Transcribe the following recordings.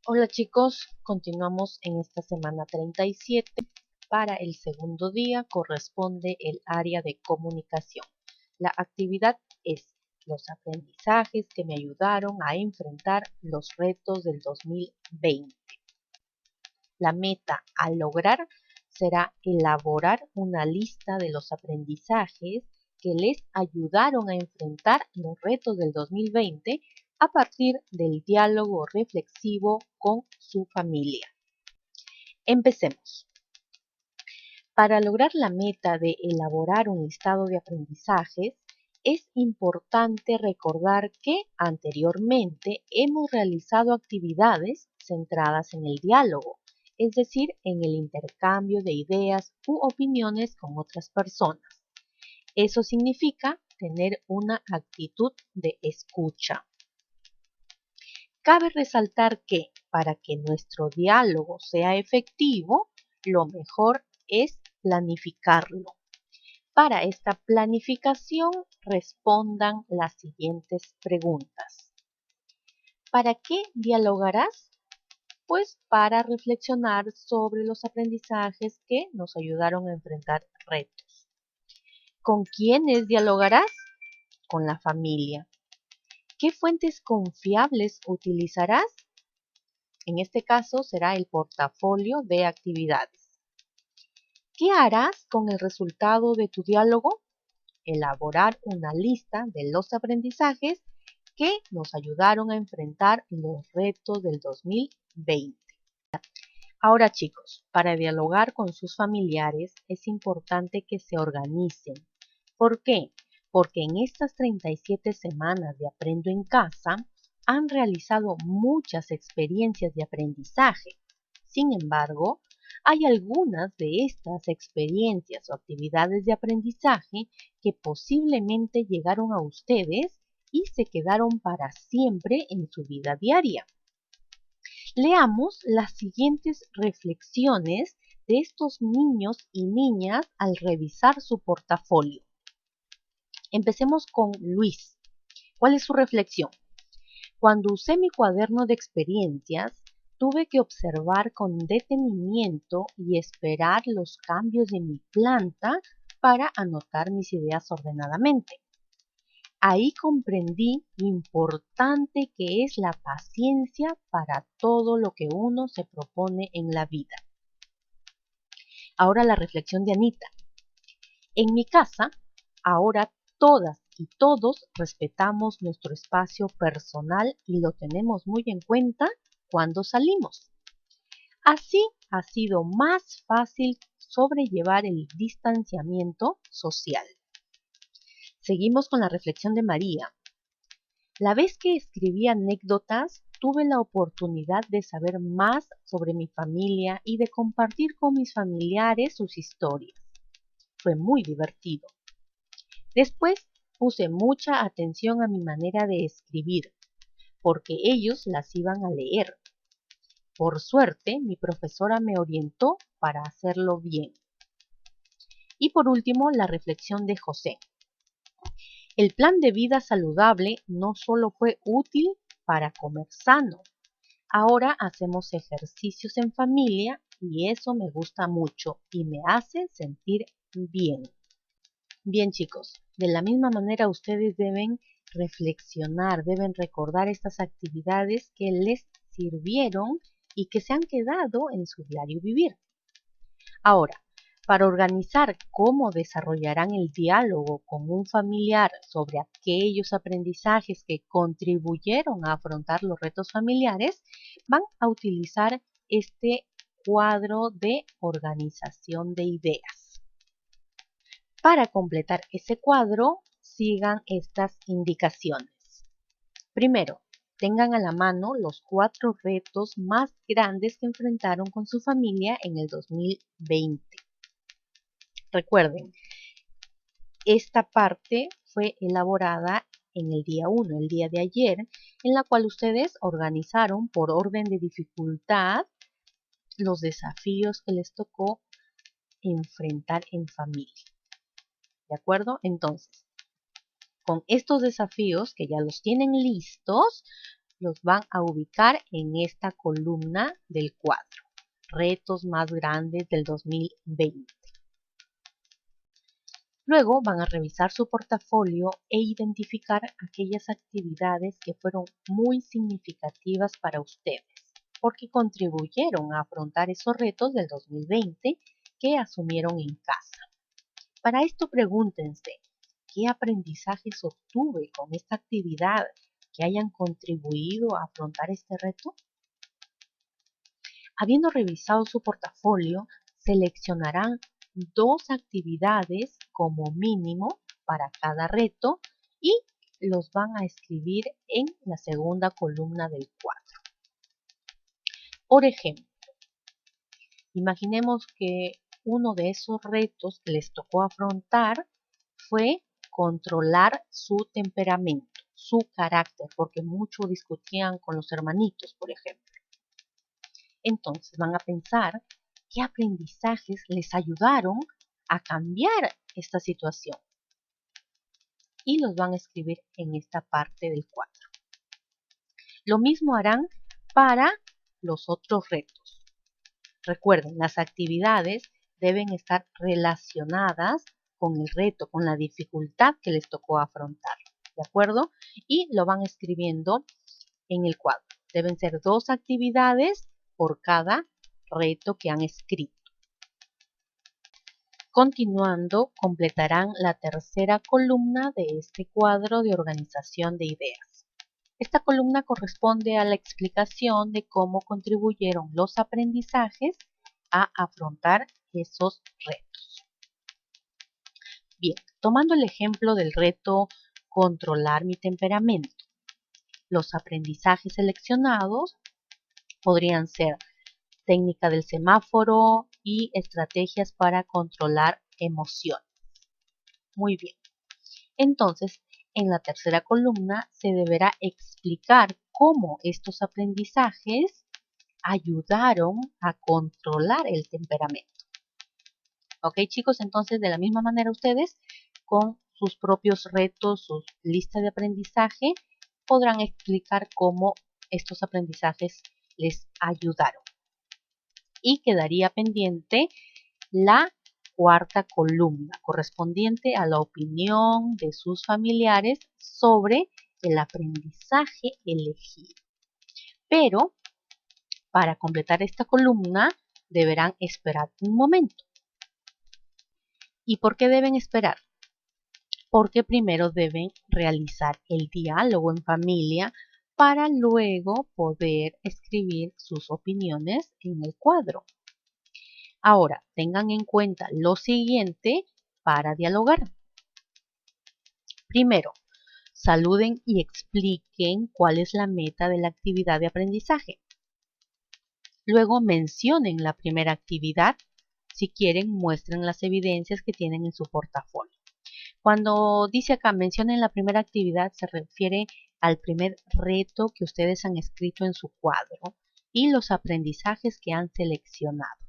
Hola chicos, continuamos en esta semana 37. Para el segundo día corresponde el área de comunicación. La actividad es los aprendizajes que me ayudaron a enfrentar los retos del 2020. La meta a lograr será elaborar una lista de los aprendizajes que les ayudaron a enfrentar los retos del 2020 a partir del diálogo reflexivo con su familia. Empecemos. Para lograr la meta de elaborar un listado de aprendizajes, es importante recordar que anteriormente hemos realizado actividades centradas en el diálogo, es decir, en el intercambio de ideas u opiniones con otras personas. Eso significa tener una actitud de escucha. Cabe resaltar que para que nuestro diálogo sea efectivo, lo mejor es planificarlo. Para esta planificación respondan las siguientes preguntas. ¿Para qué dialogarás? Pues para reflexionar sobre los aprendizajes que nos ayudaron a enfrentar retos. ¿Con quiénes dialogarás? Con la familia. ¿Qué fuentes confiables utilizarás? En este caso será el portafolio de actividades. ¿Qué harás con el resultado de tu diálogo? Elaborar una lista de los aprendizajes que nos ayudaron a enfrentar los retos del 2020. Ahora chicos, para dialogar con sus familiares es importante que se organicen. ¿Por qué? Porque en estas 37 semanas de Aprendo en Casa han realizado muchas experiencias de aprendizaje. Sin embargo, hay algunas de estas experiencias o actividades de aprendizaje que posiblemente llegaron a ustedes y se quedaron para siempre en su vida diaria. Leamos las siguientes reflexiones de estos niños y niñas al revisar su portafolio. Empecemos con Luis. ¿Cuál es su reflexión? Cuando usé mi cuaderno de experiencias, tuve que observar con detenimiento y esperar los cambios de mi planta para anotar mis ideas ordenadamente. Ahí comprendí lo importante que es la paciencia para todo lo que uno se propone en la vida. Ahora la reflexión de Anita. En mi casa, ahora todas y todos respetamos nuestro espacio personal y lo tenemos muy en cuenta cuando salimos. Así ha sido más fácil sobrellevar el distanciamiento social. Seguimos con la reflexión de María. La vez que escribí anécdotas, tuve la oportunidad de saber más sobre mi familia y de compartir con mis familiares sus historias. Fue muy divertido. Después puse mucha atención a mi manera de escribir, porque ellos las iban a leer. Por suerte, mi profesora me orientó para hacerlo bien. Y por último, la reflexión de José. El plan de vida saludable no solo fue útil para comer sano, ahora hacemos ejercicios en familia y eso me gusta mucho y me hace sentir bien. Bien chicos, de la misma manera ustedes deben reflexionar, deben recordar estas actividades que les sirvieron y que se han quedado en su diario vivir. Ahora, para organizar cómo desarrollarán el diálogo con un familiar sobre aquellos aprendizajes que contribuyeron a afrontar los retos familiares, van a utilizar este cuadro de organización de ideas. Para completar ese cuadro, sigan estas indicaciones. Primero, tengan a la mano los 4 retos más grandes que enfrentaron con su familia en el 2020. Recuerden, esta parte fue elaborada en el día 1, el día de ayer, en la cual ustedes organizaron por orden de dificultad los desafíos que les tocó enfrentar en familia. ¿De acuerdo? Entonces, con estos desafíos que ya los tienen listos, los van a ubicar en esta columna del cuadro. Retos más grandes del 2020. Luego van a revisar su portafolio e identificar aquellas actividades que fueron muy significativas para ustedes, porque contribuyeron a afrontar esos retos del 2020 que asumieron en casa. Para esto pregúntense, ¿qué aprendizajes obtuve con esta actividad que hayan contribuido a afrontar este reto? Habiendo revisado su portafolio, seleccionarán 2 actividades como mínimo para cada reto y los van a escribir en la segunda columna del cuadro. Por ejemplo, imaginemos que uno de esos retos que les tocó afrontar fue controlar su temperamento, su carácter, porque mucho discutían con los hermanitos, por ejemplo. Entonces van a pensar qué aprendizajes les ayudaron a cambiar esta situación y los van a escribir en esta parte del cuadro. Lo mismo harán para los otros retos. Recuerden, las actividades deben estar relacionadas con el reto, con la dificultad que les tocó afrontar, ¿de acuerdo? Y lo van escribiendo en el cuadro. Deben ser 2 actividades por cada reto que han escrito. Continuando, completarán la tercera columna de este cuadro de organización de ideas. Esta columna corresponde a la explicación de cómo contribuyeron los aprendizajes a afrontar esos retos. Bien, tomando el ejemplo del reto controlar mi temperamento, los aprendizajes seleccionados podrían ser técnica del semáforo y estrategias para controlar emociones. Muy bien. Entonces, en la tercera columna se deberá explicar cómo estos aprendizajes ayudaron a controlar el temperamento. Ok, chicos, entonces de la misma manera ustedes con sus propios retos, sus listas de aprendizaje, podrán explicar cómo estos aprendizajes les ayudaron. Y quedaría pendiente la cuarta columna correspondiente a la opinión de sus familiares sobre el aprendizaje elegido. Pero para completar esta columna deberán esperar un momento. ¿Y por qué deben esperar? Porque primero deben realizar el diálogo en familia para luego poder escribir sus opiniones en el cuadro. Ahora, tengan en cuenta lo siguiente para dialogar. Primero, saluden y expliquen cuál es la meta de la actividad de aprendizaje. Luego mencionen la primera actividad. Si quieren, muestren las evidencias que tienen en su portafolio. Cuando dice acá, mencionen la primera actividad, se refiere al primer reto que ustedes han escrito en su cuadro y los aprendizajes que han seleccionado.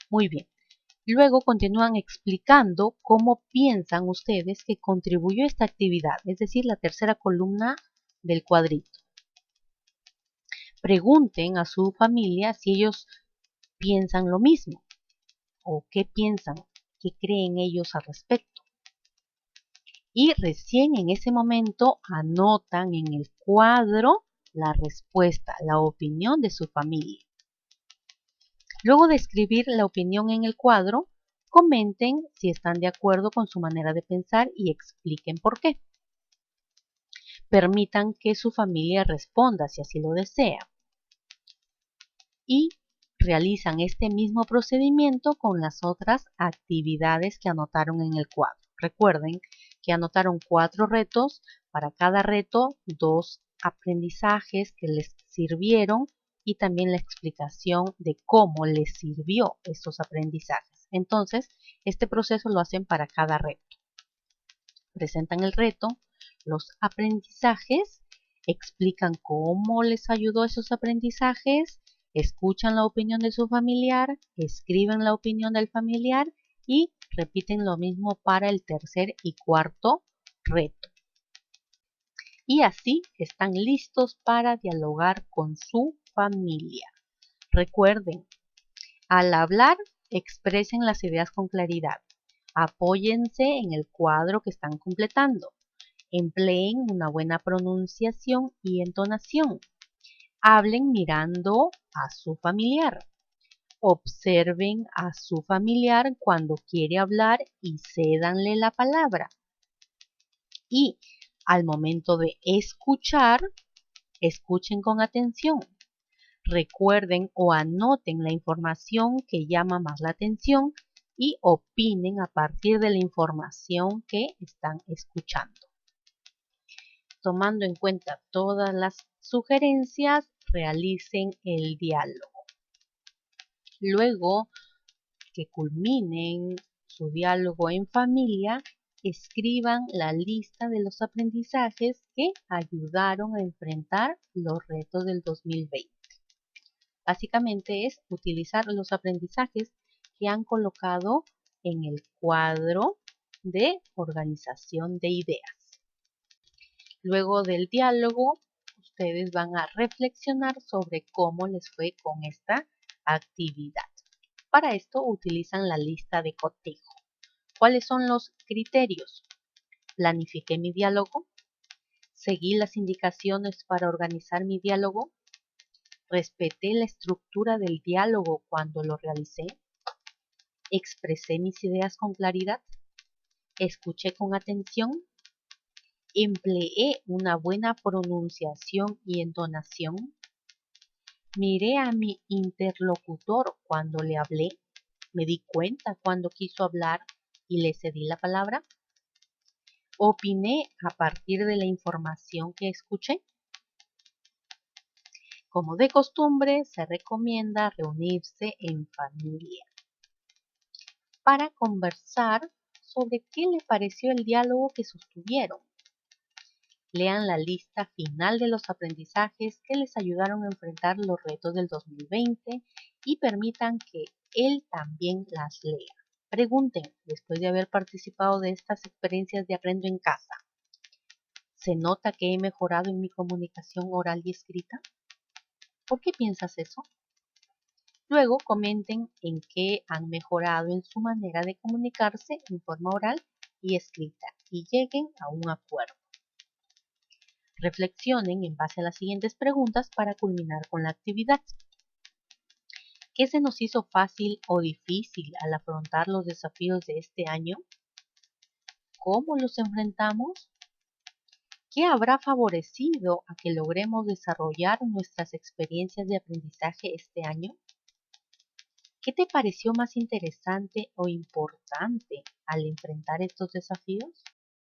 Muy bien. Luego continúan explicando cómo piensan ustedes que contribuyó esta actividad, es decir, la tercera columna del cuadrito. Pregunten a su familia si ellos piensan lo mismo o qué piensan, qué creen ellos al respecto. Y recién en ese momento anotan en el cuadro la respuesta, la opinión de su familia. Luego de escribir la opinión en el cuadro, comenten si están de acuerdo con su manera de pensar y expliquen por qué. Permitan que su familia responda si así lo desea. Y realizan este mismo procedimiento con las otras actividades que anotaron en el cuadro. Recuerden que anotaron 4 retos, para cada reto 2 aprendizajes que les sirvieron y también la explicación de cómo les sirvió estos aprendizajes. Entonces, este proceso lo hacen para cada reto. Presentan el reto, los aprendizajes, explican cómo les ayudó esos aprendizajes, escuchan la opinión de su familiar, escriben la opinión del familiar y repiten lo mismo para el tercer y cuarto reto. y así están listos para dialogar con su familia. Recuerden, al hablar, expresen las ideas con claridad. Apóyense en el cuadro que están completando. Empleen una buena pronunciación y entonación. Hablen mirando a su familiar. Observen a su familiar cuando quiere hablar y cédanle la palabra. Y al momento de escuchar, escuchen con atención. Recuerden o anoten la información que llama más la atención y opinen a partir de la información que están escuchando. Tomando en cuenta todas las sugerencias, realicen el diálogo. Luego que culminen su diálogo en familia, escriban la lista de los aprendizajes que ayudaron a enfrentar los retos del 2020. Básicamente es utilizar los aprendizajes que han colocado en el cuadro de organización de ideas. Luego del diálogo, ustedes van a reflexionar sobre cómo les fue con esta actividad. Para esto utilizan la lista de cotejo. ¿Cuáles son los criterios? Planifiqué mi diálogo, seguí las indicaciones para organizar mi diálogo, respeté la estructura del diálogo cuando lo realicé, expresé mis ideas con claridad, escuché con atención, empleé una buena pronunciación y entonación, miré a mi interlocutor cuando le hablé, me di cuenta cuando quiso hablar y le cedí la palabra, opiné a partir de la información que escuché. Como de costumbre, se recomienda reunirse en familia para conversar sobre qué les pareció el diálogo que sostuvieron. Lean la lista final de los aprendizajes que les ayudaron a enfrentar los retos del 2020 y permitan que él también las lea. Pregunten, después de haber participado de estas experiencias de Aprendo en Casa, ¿se nota que he mejorado en mi comunicación oral y escrita? ¿Por qué piensas eso? Luego comenten en qué han mejorado en su manera de comunicarse en forma oral y escrita y lleguen a un acuerdo. Reflexionen en base a las siguientes preguntas para culminar con la actividad. ¿Qué se nos hizo fácil o difícil al afrontar los desafíos de este año? ¿Cómo los enfrentamos? ¿Qué habrá favorecido a que logremos desarrollar nuestras experiencias de aprendizaje este año? ¿Qué te pareció más interesante o importante al enfrentar estos desafíos?